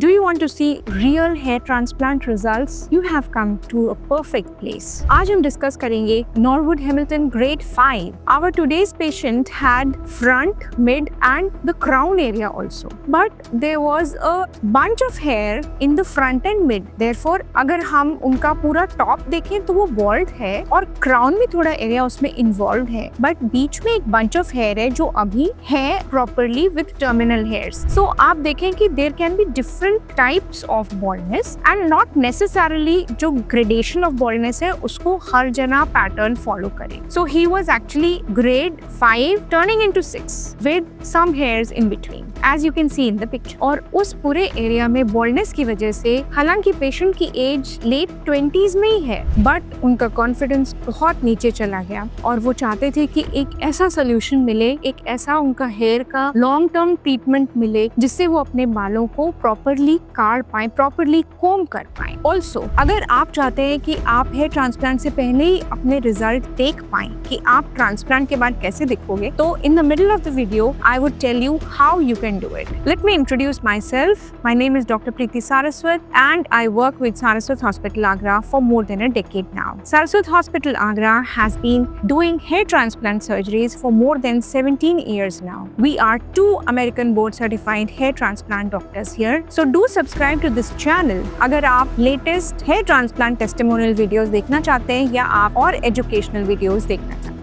Do you want to see real hair transplant results? You have come to a perfect place. आज हम discuss करेंगे Norwood Hamilton Grade 5. Our today's patient had front, mid and the crown area also. But there was a bunch of hair in the front and mid. Therefore, अगर हम उनका पूरा top देखें तो वो bald है और crown में थोड़ा एरिया उसमें involved है. But बीच में एक bunch of hair है जो अभी है properly with terminal hairs. So आप देखें कि there can be different types of baldness and not necessarily जो gradation of baldness है उसको हर जना pattern follow करे. So he was actually grade 5 turning into 6 with some hairs in between as you can see in the picture. और उस पूरे area में baldness की वजह से हालांकि पेशेंट की एज लेट 20s में ही है बट उनका कॉन्फिडेंस बहुत नीचे चला गया और वो चाहते थे कि एक ऐसा सोल्यूशन मिले, एक ऐसा उनका हेयर का लॉन्ग टर्म ट्रीटमेंट मिले जिससे वो अपने बालों को प्रॉपरली काट पाए, प्रॉपरली कोम कर पाए. ऑल्सो अगर आप चाहते हैं कि आप हेयर ट्रांसप्लांट से पहले ही अपने रिजल्ट देख पाए कि आप ट्रांसप्लांट के बाद कैसे दिखोगे, तो in the middle of the video I would tell you how you can do it. Let me introduce myself. My name is doctor Preeti Saraswat and I work with Saraswat Hospital Agra for more than a decade now. Saraswat Hospital Agra has been doing hair transplant surgeries for more than 17 years now. We are 2 American board certified hair transplant doctors here. So do subscribe to this channel अगर आप latest hair transplant testimonial videos देखना चाहते हैं या आप और educational videos देखना चाहते हैं.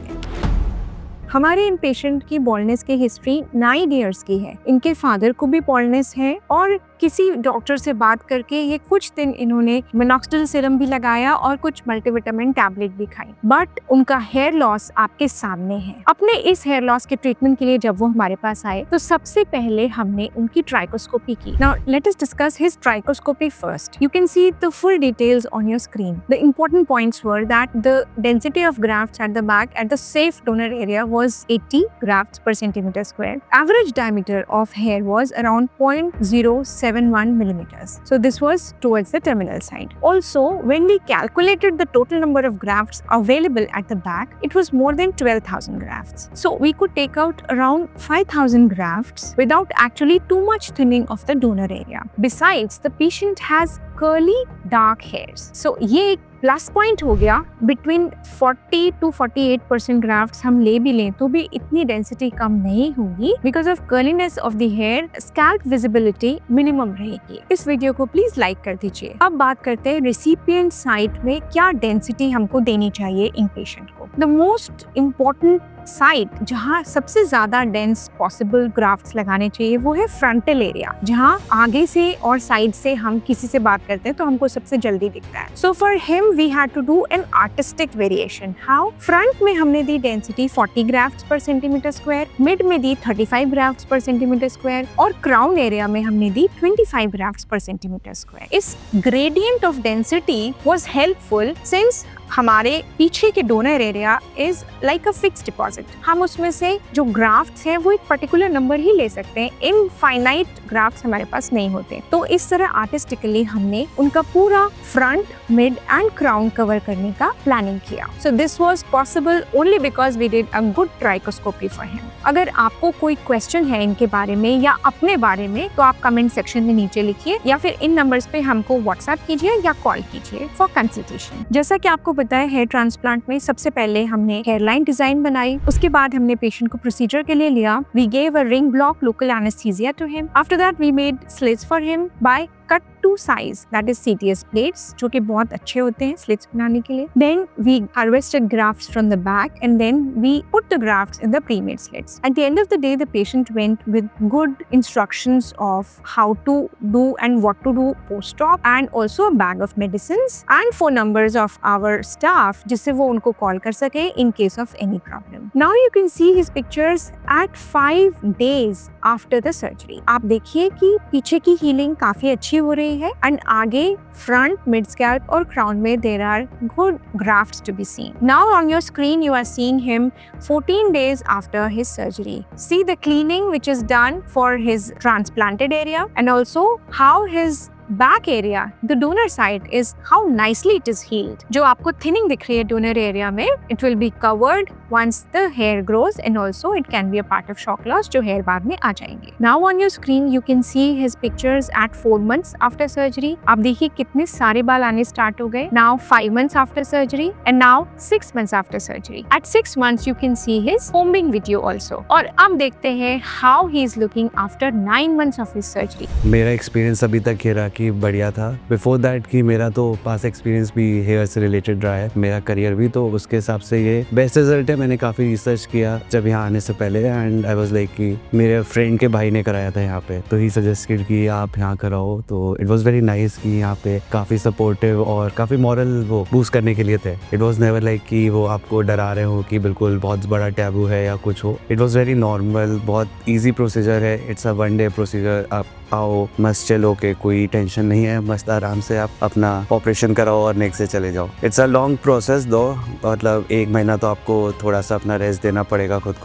हमारे इन पेशेंट की बॉल्डनेस की हिस्ट्री 9 इयर्स की है. इनके फादर को भी बॉल्डनेस है और किसी डॉक्टर से बात करके ये कुछ दिन इन्होंने मिनॉक्सिडिल सीरम भी लगाया और कुछ मल्टीविटामिन टैबलेट भी खाई बट उनका हेयर लॉस आपके सामने है. अपने इस हेयर लॉस के ट्रीटमेंट के लिए जब वो हमारे पास आए तो सबसे पहले हमने उनकी ट्राइकोस्कोपी की. Now let us discuss his trichoscopy first. You can see the full details on your screen. The important points were that the density of grafts at the back at the safe donor area was 80 grafts per centimeter square. Average diameter of hair was around 0.071 millimeters. So this was towards the terminal side. Also, when we calculated the total number of grafts available at the back, it was more than 12,000 grafts. So we could take out around 5,000 grafts without actually too much thinning of the donor area. Besides, the patient has curly dark hairs. So ये एक plus point हो गया. Between 40 to 48% grafts हम ले भी लें तो भी इतनी डेंसिटी कम नहीं होगी because of curliness of the hair. Scalp visibility minimum रहेगी. इस वीडियो को प्लीज लाइक कर दीजिए. अब बात करते हैं रिसिपिएंट साइट में क्या डेंसिटी हमको देनी चाहिए इन पेशेंट को. द मोस्ट इम्पोर्टेंट साइट जहाँ सबसे ज्यादा डेंस पॉसिबल ग्राफ्ट्स लगाने चाहिए वो है फ्रंटल एरिया, जहाँ आगे से और साइड से हम किसी से बात करते हैं तो हमको सबसे जल्दी दिखता है. So for him we had to do an artistic variation. How? Front में हमने दी density 40 grafts per centimetre square, mid में दी 35 ग्राफ्ट्स पर सेंटीमीटर स्क्वायर और क्राउन एरिया में हमने दी 25 ग्राफ्ट्स पर सेंटीमीटर स्क्वायर. इस gradient of density was helpful since हमारे पीछे के donor area is like a fix deposit. हम उसमें से जो ग्राफ्ट्स हैं वो एक पर्टिकुलर नंबर ही ले सकते हैं. इनफाइनाइट ग्राफ्ट्स हमारे पास नहीं होते. तो इस तरह आर्टिस्टिकली हमने उनका पूरा front, mid and crown cover करने का प्लानिंग किया. So this was possible only because we did a good trichoscopy for him. अगर आपको कोई क्वेश्चन है इनके बारे में या अपने बारे में तो आप कमेंट सेक्शन में नीचे लिखिए या फिर इन नंबर्स पे हमको व्हाट्सएप कीजिए या कॉल कीजिए फॉर कंसल्टेशन. जैसा कि आपको पता है हेयर ट्रांसप्लांट में सबसे पहले हमने हेयरलाइन डिजाइन बनाई. उसके बाद हमने पेशेंट को प्रोसीजर के लिए लिया. We gave a ring block local anaesthesia to him. After that we made slits for him by cut to size that is CTS plates जो कि बहुत अच्छे होते हैं स्लिट्स बनाने के लिए. Then we harvested grafts from the back and then we put the grafts in the pre-made slits. At the end of the day, the patient went with good instructions of how to do and what to do post-op and also a bag of medicines and phone numbers of our staff जिससे वो उनको call कर सके in case of any problem. Now you can see his pictures at 5 days after the surgery. आप देखिए कि पीछे की हीलिंग काफी अच्छी हो रही है एंड आगे फ्रंट, मिड स्कैल्प और क्राउन में there are good grafts to be seen. Now on your screen you are seeing him 14 days after his surgery. See the cleaning which is done for his transplanted area and also how his back area, the donor side is how nicely it is healed. जो आपको thinning दिख रही है donor area में, it will be covered once the hair grows, and also it can be a part of shock loss जो hair बाद में आ जाएंगे. Now on your screen you can see his pictures at 4 months after surgery. आप देखिए कितने सारे बाल आने स्टार्ट हो गए. Now 5 months after surgery and now 6 months after surgery. At 6 months you can see his combing video also. और अब देखते हैं how he is looking after 9 months of his surgery. मेरा एक्सपीरियंस अभी तक ये रहा कि बढ़िया था. बिफोर दैट कि मेरा तो पास एक्सपीरियंस भी हेयर से रिलेटेड रहा है, मेरा करियर भी, तो उसके हिसाब से ये बेस्ट रिजल्ट है. मैंने काफ़ी रिसर्च किया जब यहाँ आने से पहले एंड आई वाज लाइक कि मेरे फ्रेंड के भाई ने कराया था यहाँ पे, तो ही सजेस्टेड कि आप यहाँ कराओ. तो इट वाज वेरी नाइस कि यहाँ पे काफ़ी सपोर्टिव और काफ़ी मॉरल वो बूस्ट करने के लिए थे. इट वाज नेवर लाइक कि वो आपको डरा रहे हो कि बिल्कुल बहुत बड़ा टैबू है या कुछ हो. इट वाज वेरी नॉर्मल, बहुत ईजी प्रोसीजर है. It's a 1 day procedure. आप आओ, मस्त चलो के कोई टेंशन नहीं है, मस्त आराम से आप अपना ऑपरेशन कराओ और नेक्स्ट से चले जाओ. इट्स अ लॉन्ग प्रोसेस दो, मतलब 1 महीना तो आपको थोड़ा सा अपना रेस्ट देना पड़ेगा खुद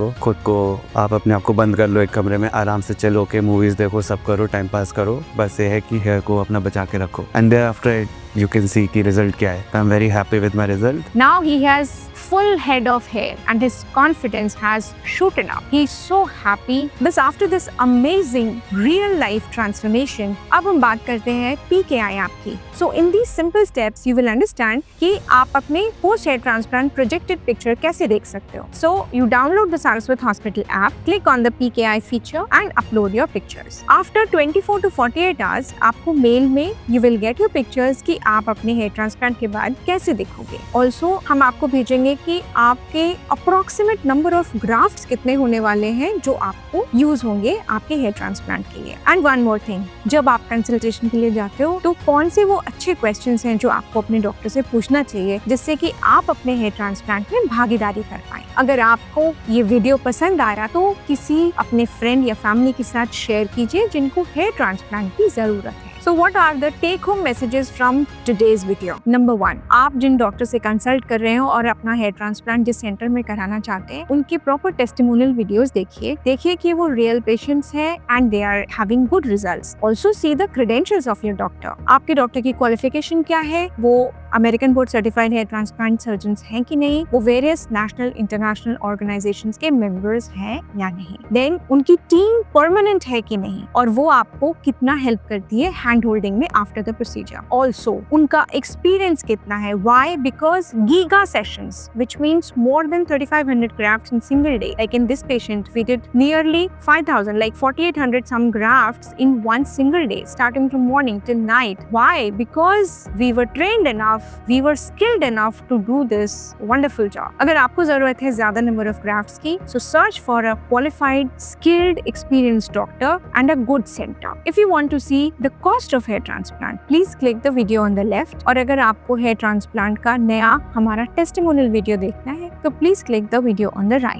को. आप अपने आप को बंद कर लो एक कमरे में, आराम से चलो के मूवीज देखो, सब करो, टाइम पास करो. बस ये है कि हेयर को अपना बचा के रखो and thereafter you can see कि रिजल्ट क्या है. I'm very happy with my result. Now he has full head of hair and his confidence has shooten up. He's so happy. Bas after this amazing real life transformation, अब हम बात करते हैं PKI आपकी. So in these simple steps you will understand कि आप अपने post hair transplant projected picture कैसे देख सकते हो. So you download the Saraswat Hospital app, click on the PKI feature and upload your pictures. After 24 to 48 hours आपको mail में you will get your pictures कि आप अपने हेयर ट्रांसप्लांट के बाद कैसे दिखोगे. ऑल्सो हम आपको भेजेंगे कि आपके अप्रोक्सीमेट नंबर ऑफ ग्राफ्ट्स कितने होने वाले हैं जो आपको यूज होंगे आपके हेयर ट्रांसप्लांट के लिए. एंड वन मोर थिंग, जब आप कंसल्टेशन के लिए जाते हो तो कौन से वो अच्छे क्वेश्चंस हैं जो आपको अपने डॉक्टर से पूछना चाहिए जिससे कि आप अपने हेयर ट्रांसप्लांट में भागीदारी कर पाएं. अगर आपको ये वीडियो पसंद आ रहा तो किसी अपने फ्रेंड या फैमिली के साथ शेयर कीजिए जिनको हेयर ट्रांसप्लांट की जरूरत है. So what are the take-home messages from today's video? Number 1, आप जिन डॉक्टर से कंसल्ट कर रहे हो और अपना हेयर ट्रांसप्लांट जिस सेंटर में कराना चाहते हैं उनके प्रॉपर टेस्टिमोनियल वीडियोस देखिए कि वो रियल पेशेंट्स हैं and they are having good results. Also see the credentials of your doctor. आपके डॉक्टर की क्वालिफिकेशन क्या है, वो American board certified hair transplant surgeons हैं कि नहीं, वो वेरियस नेशनल इंटरनेशनल ऑर्गेनाइजेशंस के मेंबर्स हैं या नहीं, देन उनकी टीम परमानेंट है कि नहीं, और वो आपको कितना हेल्प करती है हैंड होल्डिंग में आफ्टर द प्रोसीजर. ऑल्सो उनका एक्सपीरियंस कितना है. Why? Because giga sessions which means more than 3500 grafts in single day. Like in this patient we did nearly 5000, like 4800 some grafts in one single day, starting from morning till night. Why? Because we were trained enough, we were skilled enough to do this wonderful job. अगर आपको जरूरत है ज्यादा number of grafts की, so search for a qualified, skilled, experienced doctor and a good center. If you want to see the cost of hair transplant, please click the video on the left. और अगर आपको hair transplant का नया हमारा testimonial video देखना है तो please click the video on the right.